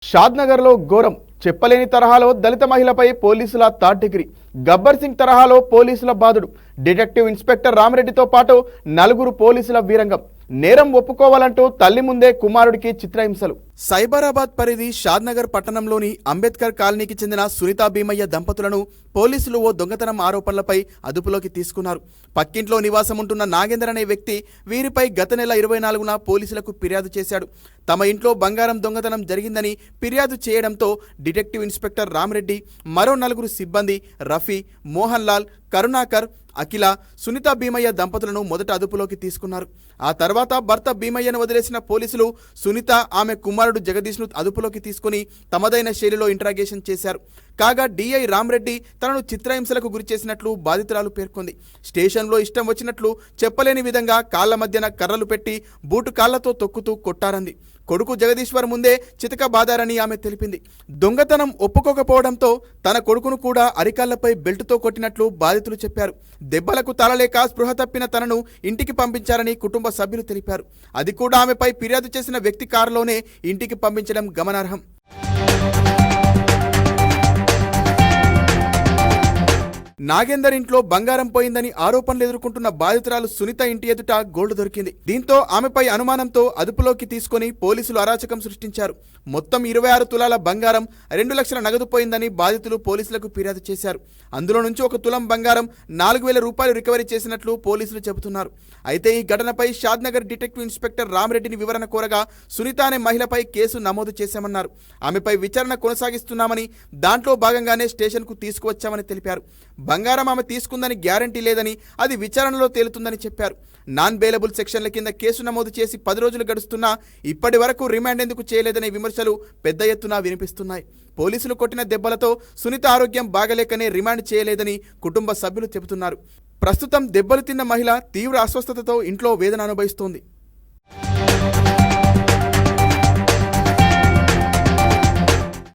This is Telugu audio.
షాద్నగర్లో ఘోరం చెప్పలేని తరహాలో దళిత మహిళపై పోలీసుల థర్డ్ డిగ్రీ. గబ్బర్ సింగ్ తరహాలో పోలీసుల బాధుడు. డిటెక్టివ్ ఇన్స్పెక్టర్ రామరెడ్డితో పాటు నలుగురు పోలీసుల వీరంగం. నేరం ఒప్పుకోవాలంటూ తల్లి ముందే కుమారుడికి చిత్రహింసలు. సైబరాబాద్ పరిధి షాద్నగర్ పట్టణంలోని అంబేద్కర్ కాలనీకి చెందిన సునీత భీమయ్య దంపతులను పోలీసులు ఓ దొంగతనం ఆరోపణలపై అదుపులోకి తీసుకున్నారు. పక్కింట్లో నివాసం ఉంటున్న నాగేందర్ అనే వ్యక్తి వీరిపై గత నెల 24న పోలీసులకు ఫిర్యాదు చేశాడు. తమ ఇంట్లో బంగారం దొంగతనం జరిగిందని ఫిర్యాదు చేయడంతో డిటెక్టివ్ ఇన్స్పెక్టర్ రామరెడ్డి, మరో నలుగురు సిబ్బంది రఫీ, మోహన్ లాల్, కరుణాకర్, అఖిల, సునీత భీమయ్య దంపతులను మొదట అదుపులోకి తీసుకున్నారు. ఆ తర్వాత భర్త భీమయ్యను వదిలేసిన పోలీసులు సునీత, ఆమె కుమారుడు జగదీష్ను అదుపులోకి తీసుకుని తమదైన శైలిలో ఇంటరాగేషన్ చేశారు. కాగా డీఐ రామరెడ్డి తనను చిత్రహింసలకు గురిచేసినట్లు బాధితురాలు పేర్కొంది. స్టేషన్లో ఇష్టం వచ్చినట్లు చెప్పలేని విధంగా కాళ్ల మధ్యన కర్రలు పెట్టి బూటు కాళ్లతో తొక్కుతూ కొట్టారంది. కొడుకు జగదీశ్వర్ ముందే చితక బాదారని ఆమె తెలిపింది. దొంగతనం ఒప్పుకోకపోవడంతో తన కొడుకును కూడా అరికాళ్లపై బెల్టుతో కొట్టినట్లు బాధితులు చెప్పారు. దెబ్బలకు తాళలేక స్పృహ తప్పిన తనను ఇంటికి పంపించారని కుటుంబ సభ్యులు తెలిపారు. అది కూడా ఆమెపై ఫిర్యాదు చేసిన వ్యక్తి కారులోనే ఇంటికి పంపించడం గమనార్హం. నాగేందర్ ఇంట్లో బంగారం పోయిందని ఆరోపణలు ఎదుర్కొంటున్న బాధితురాలు సునీత ఇంటి ఎదుట గోల్డ్ దొరికింది. దీంతో ఆమెపై అనుమానంతో అదుపులోకి తీసుకుని పోలీసులు అరాచకం సృష్టించారు. మొత్తం 26 తులాల బంగారం, 2 లక్షల నగదు పోయిందని బాధితులు పోలీసులకు ఫిర్యాదు చేశారు. అందులో నుంచి 1 తులం బంగారం, 4,000 రూపాయలు రికవరీ చేసినట్లు పోలీసులు చెబుతున్నారు. అయితే ఈ ఘటనపై షాద్నగర్ డిటెక్టివ్ ఇన్స్పెక్టర్ రామరెడ్డిని వివరణ కోరగా సునీత అనే మహిళపై కేసు నమోదు చేశామన్నారు. ఆమెపై విచారణ కొనసాగిస్తున్నామని, దాంట్లో భాగంగానే స్టేషన్కు తీసుకువచ్చామని తెలిపారు. బంగారం ఆమె తీసుకుందని గ్యారంటీ లేదని, అది విచారణలో తేలుతుందని చెప్పారు. నాన్ బెయిలబుల్ సెక్షన్ల కింద కేసు నమోదు చేసి 10 రోజులు గడుస్తున్నా ఇప్పటి వరకు రిమాండ్ ఎందుకు చేయలేదనే విమర్శలు పెద్ద ఎత్తున వినిపిస్తున్నాయి. పోలీసులు కొట్టిన దెబ్బలతో సునీత ఆరోగ్యం బాగలేకనే రిమాండ్ చేయలేదని కుటుంబ సభ్యులు చెబుతున్నారు. ప్రస్తుతం దెబ్బలు తిన్న మహిళ తీవ్ర అస్వస్థతతో ఇంట్లో వేదన అనుభవిస్తోంది.